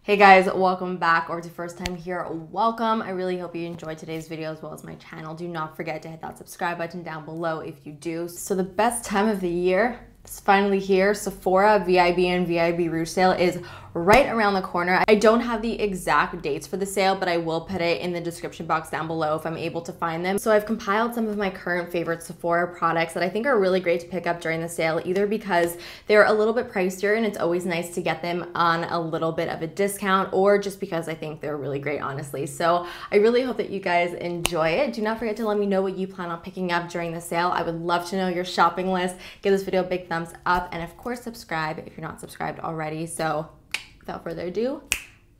Hey guys, welcome back, or if it's your first time here, welcome. I really hope you enjoyed today's video as well as my channel. Do not forget to hit that subscribe button down below if you do. So the best time of the year is finally here. Sephora VIB and VIB Rouge sale is right around the corner. I don't have the exact dates for the sale, but I will put it in the description box down below if I'm able to find them. So I've compiled some of my current favorite Sephora products that I think are really great to pick up during the sale, either because they're a little bit pricier and it's always nice to get them on a little bit of a discount, or just because I think they're really great, honestly. So I really hope that you guys enjoy it. Do not forget to let me know what you plan on picking up during the sale. I would love to know your shopping list. Give this video a big thumbs up, and of course subscribe if you're not subscribed already. So without further ado,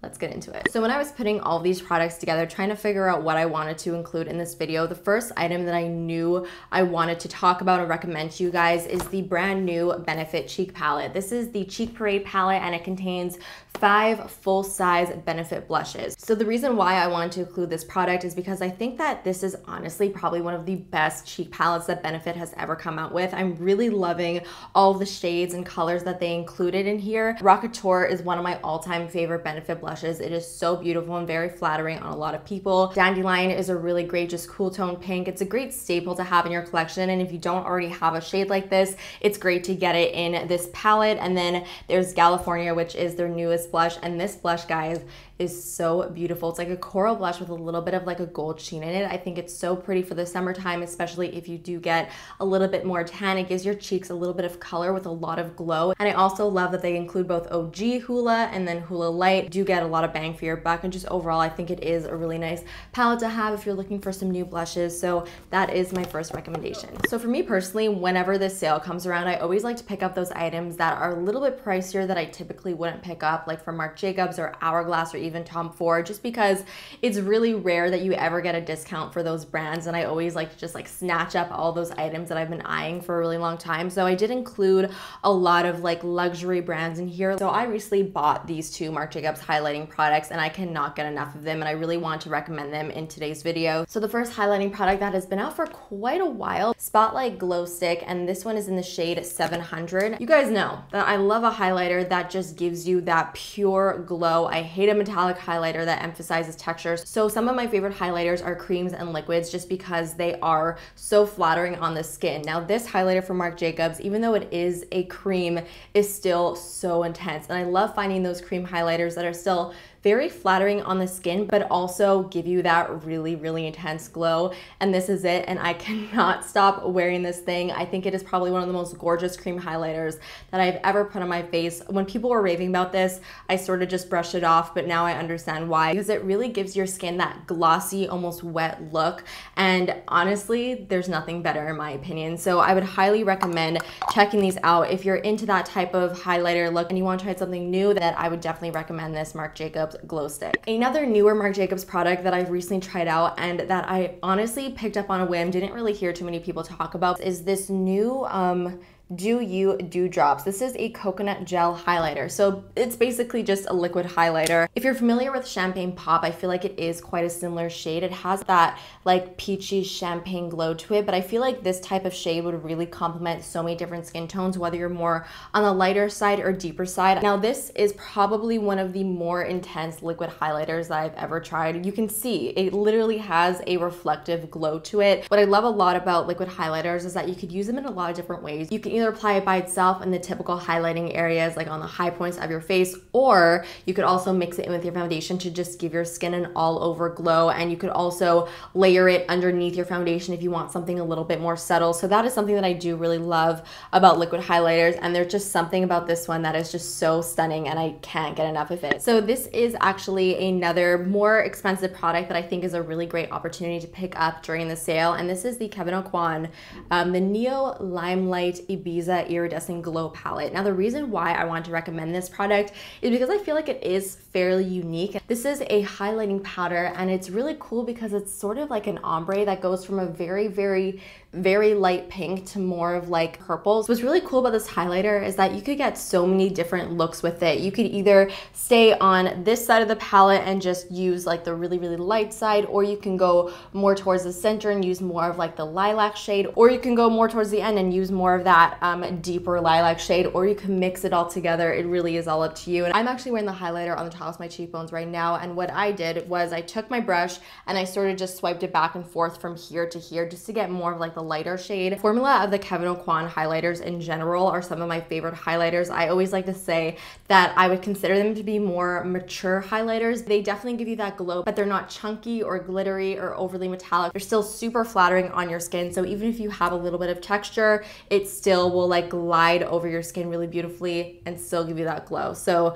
let's get into it. So when I was putting all these products together, trying to figure out what I wanted to include in this video, the first item that I knew I wanted to talk about and recommend to you guys is the brand new Benefit Cheek Palette. This is the Cheek Parade palette, and it contains 5 full-size Benefit blushes. So the reason why I wanted to include this product is because I think that this is honestly probably one of the best cheek palettes that Benefit has ever come out with. I'm really loving all the shades and colors that they included in here. Rockateur is one of my all-time favorite Benefit blushes. It is so beautiful and very flattering on a lot of people. Dandelion is a really great, just cool tone pink. It's a great staple to have in your collection, and if you don't already have a shade like this, it's great to get it in this palette. And then there's California, which is their newest blush, and this blush, guys, is so beautiful. It's like a coral blush with a little bit of like a gold sheen in it. I think it's so pretty for the summertime, especially if you do get a little bit more tan. It gives your cheeks a little bit of color with a lot of glow. And I also love that they include both OG Hoola and then Hoola Light. You do get a lot of bang for your buck, and just overall I think it is a really nice palette to have if you're looking for some new blushes. So that is my first recommendation. So for me personally, whenever this sale comes around, I always like to pick up those items that are a little bit pricier that I typically wouldn't pick up, like from Marc Jacobs or Hourglass or even Tomford, just because it's really rare that you ever get a discount for those brands, and I always like to just like snatch up all those items that I've been eyeing for a really long time. So I did include a lot of like luxury brands in here. So I recently bought these 2 Marc Jacobs highlighting products, and I cannot get enough of them, and I really want to recommend them in today's video. So the first highlighting product that has been out for quite a while, Spotlight Glow Stick, and this one is in the shade 700. You guys know that I love a highlighter that just gives you that pure glow. I hate a metallic highlighter that emphasizes textures. So some of my favorite highlighters are creams and liquids, just because they are so flattering on the skin. Now this highlighter from Marc Jacobs, even though it is a cream, is still so intense, and I love finding those cream highlighters that are still very flattering on the skin, but also give you that really, really intense glow. And this is it, and I cannot stop wearing this thing. I think it is probably one of the most gorgeous cream highlighters that I've ever put on my face. When people were raving about this, I sort of just brushed it off, but now I understand why, because it really gives your skin that glossy, almost wet look. And honestly, there's nothing better in my opinion. So I would highly recommend checking these out. If you're into that type of highlighter look and you want to try something new, that I would definitely recommend this Marc Jacobs Glow Stick. Another newer Marc Jacobs product that I've recently tried out and that I honestly picked up on a whim, didn't really hear too many people talk about, is this new Do You Dewdrops. This is a coconut gel highlighter. So it's basically just a liquid highlighter. If you're familiar with Champagne Pop, I feel like it is quite a similar shade. It has that like peachy champagne glow to it, but I feel like this type of shade would really complement so many different skin tones, whether you're more on the lighter side or deeper side. Now this is probably one of the more intense liquid highlighters that I've ever tried. You can see it literally has a reflective glow to it. What I love a lot about liquid highlighters is that you could use them in a lot of different ways. You can either apply it by itself in the typical highlighting areas, like on the high points of your face, or you could also mix it in with your foundation to just give your skin an all over glow. And you could also layer it underneath your foundation if you want something a little bit more subtle. So that is something that I do really love about liquid highlighters, and there's just something about this one that is just so stunning, and I can't get enough of it. So this is actually another more expensive product that I think is a really great opportunity to pick up during the sale, and this is the Kevyn Aucoin, the Neo Limelight Ibiza Iridescent Glow Palette. Now the reason why I want to recommend this product is because I feel like it is fairly unique. This is a highlighting powder, and it's really cool because it's sort of like an ombre that goes from a very, very very light pink to more of like purples. What's really cool about this highlighter is that you could get so many different looks with it. You could either stay on this side of the palette and just use like the really, really light side, or you can go more towards the center and use more of like the lilac shade, or you can go more towards the end and use more of that that deeper lilac shade, or you can mix it all together. It really is all up to you. And I'm actually wearing the highlighter on the top of my cheekbones right now, and what I did was I took my brush and I sort of just swiped it back and forth from here to here just to get more of like the lighter shade. The formula of the Kevyn Aucoin highlighters in general are some of my favorite highlighters. I always like to say that I would consider them to be more mature highlighters. They definitely give you that glow, but they're not chunky or glittery or overly metallic. They're still super flattering on your skin, so even if you have a little bit of texture, it still will like glide over your skin really beautifully and still give you that glow. So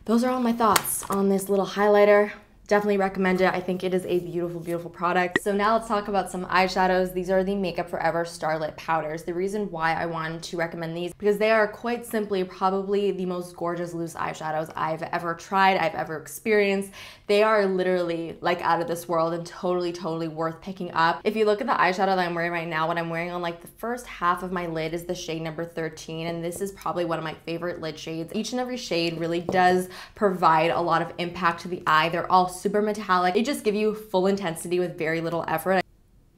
those are all my thoughts on this little highlighter. Definitely recommend it. I think it is a beautiful, beautiful product. So now let's talk about some eyeshadows. These are the Makeup Forever Starlit Powders. The reason why I wanted to recommend these, because they are quite simply probably the most gorgeous loose eyeshadows I've ever tried, I've ever experienced. They are literally like out of this world and totally, totally worth picking up. If you look at the eyeshadow that I'm wearing right now, what I'm wearing on like the first half of my lid is the shade number 13, and this is probably one of my favorite lid shades. Each and every shade really does provide a lot of impact to the eye. They're all super metallic. They just give you full intensity with very little effort.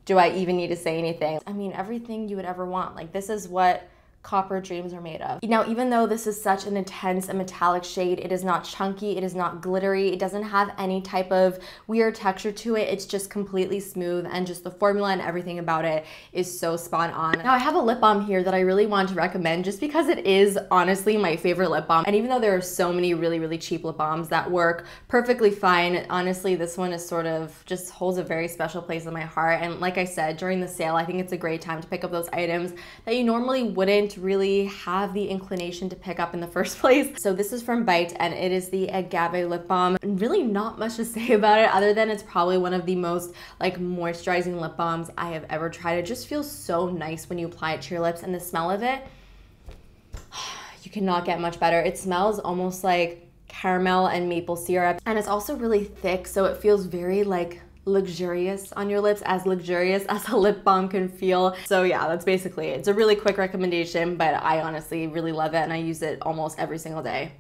Do I even need to say anything? I mean, everything you would ever want. Like, this is what copper dreams are made of. Now, even though this is such an intense and metallic shade, it is not chunky, it is not glittery, it doesn't have any type of weird texture to it. It's just completely smooth, and just the formula and everything about it is so spot on. Now, I have a lip balm here that I really want to recommend just because it is honestly my favorite lip balm. And even though there are so many really, really cheap lip balms that work perfectly fine, honestly, this one is sort of just holds a very special place in my heart. And like I said, during the sale, I think it's a great time to pick up those items that you normally wouldn't really have the inclination to pick up in the first place. So this is from Bite, and it is the Agave lip balm. Really not much to say about it other than it's probably one of the most like moisturizing lip balms I have ever tried. It just feels so nice when you apply it to your lips, and the smell of it, you cannot get much better. It smells almost like caramel and maple syrup, and it's also really thick, so it feels very like luxurious on your lips, as luxurious as a lip balm can feel. So yeah, that's basically it. It's a really quick recommendation, but I honestly really love it, and I use it almost every single day,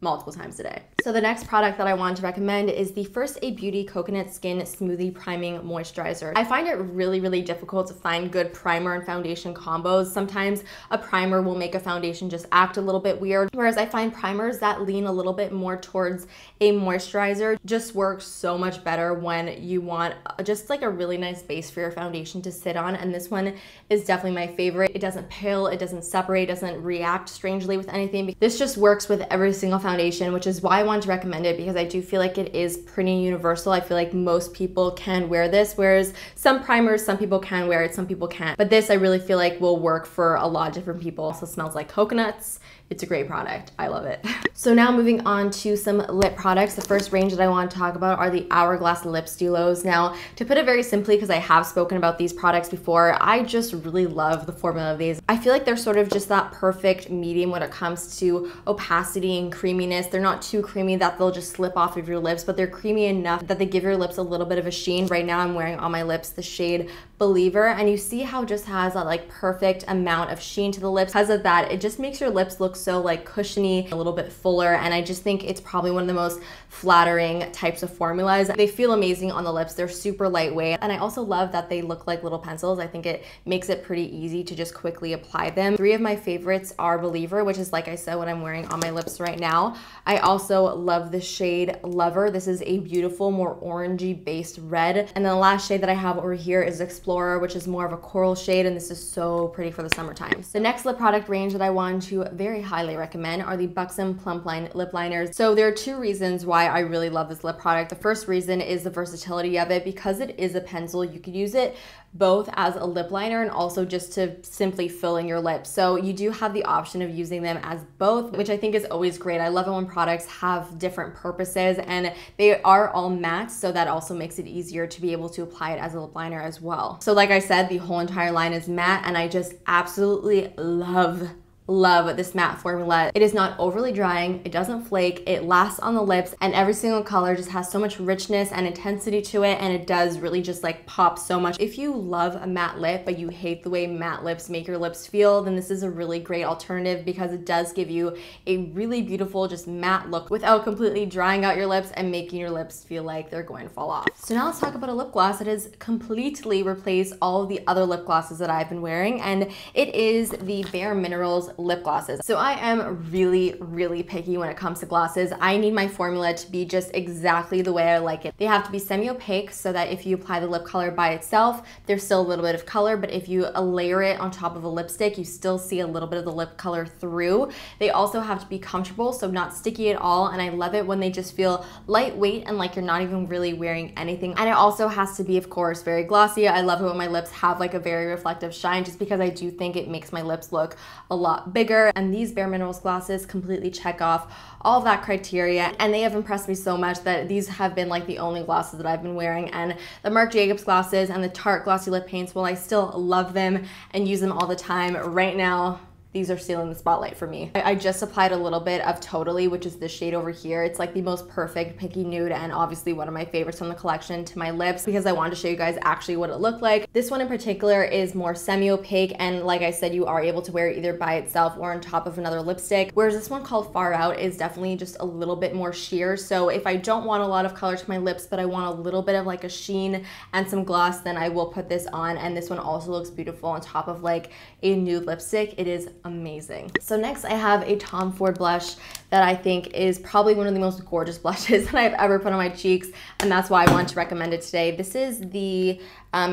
multiple times a day. So the next product that I want to recommend is the First Aid Beauty Coconut Skin Smoothie Priming Moisturizer. I find it really, really difficult to find good primer and foundation combos. Sometimes a primer will make a foundation just act a little bit weird, whereas I find primers that lean a little bit more towards a moisturizer just work so much better when you want just like a really nice base for your foundation to sit on, and this one is definitely my favorite. It doesn't pale, it doesn't separate, it doesn't react strangely with anything. This just works with every single foundation, which is why I want to recommend it, because I do feel like it is pretty universal. I feel like most people can wear this, whereas some primers, some people can wear it, some people can't. But this I really feel like will work for a lot of different people. Also smells like coconuts. It's a great product. I love it. So now moving on to some lip products. The first range that I want to talk about are the Hourglass lip stylos. Now, to put it very simply, because I have spoken about these products before, I just really love the formula of these. I feel like they're sort of just that perfect medium when it comes to opacity and creaminess. They're not too creamy that they'll just slip off of your lips, but they're creamy enough that they give your lips a little bit of a sheen. Right now I'm wearing on my lips the shade Believer, and you see how it just has that like perfect amount of sheen to the lips. Because of that, it just makes your lips look so like cushiony, a little bit fuller, and I just think it's probably one of the most flattering types of formulas. They feel amazing on the lips. They're super lightweight, and I also love that they look like little pencils. I think it makes it pretty easy to just quickly apply them. Three of my favorites are Believer, which is like I said, what I'm wearing on my lips right now. I also love the shade Lover. This is a beautiful, more orangey based red. And then the last shade that I have over here is Explorer, which is more of a coral shade, and this is so pretty for the summertime. The next lip product range that I want to very highly recommend are the Buxom Plumpline lip liners. So there are two reasons why I really love this lip product. The first reason is the versatility of it. Because it is a pencil, you could use it both as a lip liner and also just to simply fill in your lips. So you do have the option of using them as both, which I think is always great. I love it when products have different purposes, and they are all matte, so that also makes it easier to be able to apply it as a lip liner as well. So like I said, the whole entire line is matte, and I just absolutely love love this matte formula. It is not overly drying, it doesn't flake, it lasts on the lips, and every single color just has so much richness and intensity to it, and it does really just like pop so much. If you love a matte lip but you hate the way matte lips make your lips feel, then this is a really great alternative because it does give you a really beautiful just matte look without completely drying out your lips and making your lips feel like they're going to fall off. So now let's talk about a lip gloss that has completely replaced all of the other lip glosses that I've been wearing, and it is the Bare Minerals lip glosses. So I am really picky when it comes to glosses. I need my formula to be just exactly the way I like it. They have to be semi-opaque so that if you apply the lip color by itself, there's still a little bit of color, but if you layer it on top of a lipstick, you still see a little bit of the lip color through. They also have to be comfortable, so not sticky at all, and I love it when they just feel lightweight and like you're not even really wearing anything. And it also has to be, of course, very glossy. I love it when my lips have like a very reflective shine, just because I do think it makes my lips look a lot bigger. And these Bare Minerals glosses completely check off all of that criteria, and they have impressed me so much that these have been like the only glosses that I've been wearing. And the Marc Jacobs glosses and the Tarte glossy lip paints, well, I still love them and use them all the time. Right now, these are stealing the spotlight for me. I just applied a little bit of Totally, which is this shade over here. It's like the most perfect pinky nude and obviously one of my favorites from the collection, to my lips, because I wanted to show you guys actually what it looked like. This one in particular is more semi-opaque, and like I said, you are able to wear it either by itself or on top of another lipstick, whereas this one called Far Out is definitely just a little bit more sheer. So if I don't want a lot of color to my lips, but I want a little bit of like a sheen and some gloss, then I will put this on. And this one also looks beautiful on top of like a nude lipstick. It is amazing. So next I have a Tomford blush that I think is probably one of the most gorgeous blushes that I've ever put on my cheeks, and that's why I wanted to recommend it today. This is the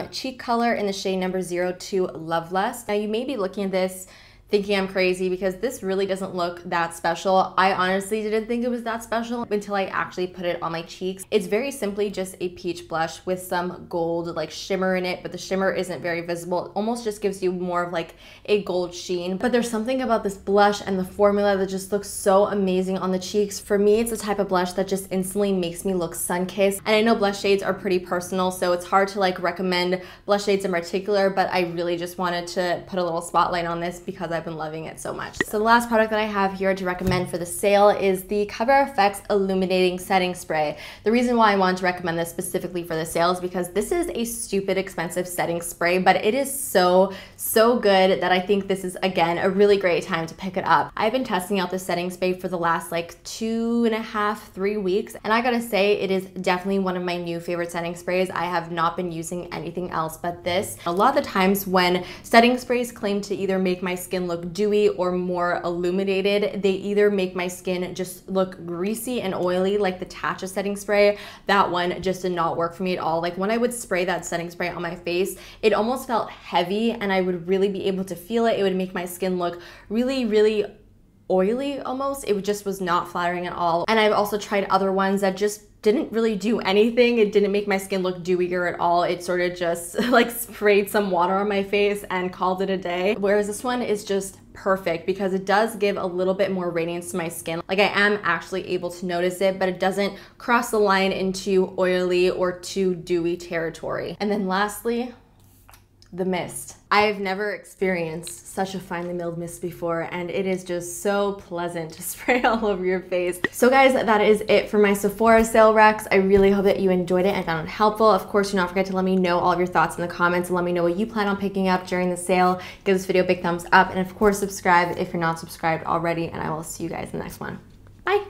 cheek color in the shade number 02 Loveless. Now you may be looking at this thinking I'm crazy because this really doesn't look that special. I honestly didn't think it was that special until I actually put it on my cheeks. It's very simply just a peach blush with some gold like shimmer in it, but the shimmer isn't very visible. It almost just gives you more of like a gold sheen. But there's something about this blush and the formula that just looks so amazing on the cheeks. For me, it's the type of blush that just instantly makes me look sun-kissed. And I know blush shades are pretty personal, so it's hard to like recommend blush shades in particular, but I really just wanted to put a little spotlight on this because I've been loving it so much. So the last product that I have here to recommend for the sale is the Cover FX Illuminating Setting Spray. The reason why I wanted to recommend this specifically for the sale is because this is a stupid expensive setting spray, but it is so good that I think this is, again, a really great time to pick it up. I've been testing out this setting spray for the last like 2.5, 3 weeks, and I gotta say it is definitely one of my new favorite setting sprays. I have not been using anything else but this. A lot of the times when setting sprays claim to either make my skin look dewy or more illuminated, they either make my skin just look greasy and oily like the Tatcha setting spray. That one just did not work for me at all. Like when I would spray that setting spray on my face, it almost felt heavy and I would really be able to feel it. It would make my skin look really oily almost. It just was not flattering at all. And I've also tried other ones that just didn't really do anything. It didn't make my skin look dewier at all. It sort of just like sprayed some water on my face and called it a day. Whereas this one is just perfect because it does give a little bit more radiance to my skin. Like I am actually able to notice it, but it doesn't cross the line into oily or too dewy territory. And then lastly, the mist. I've never experienced such a finely milled mist before, and it is just so pleasant to spray all over your face. So guys, that is it for my Sephora sale recs. I really hope that you enjoyed it and found it helpful. Of course, do not forget to let me know all of your thoughts in the comments and let me know what you plan on picking up during the sale. Give this video a big thumbs up, and of course, subscribe if you're not subscribed already, and I will see you guys in the next one. Bye.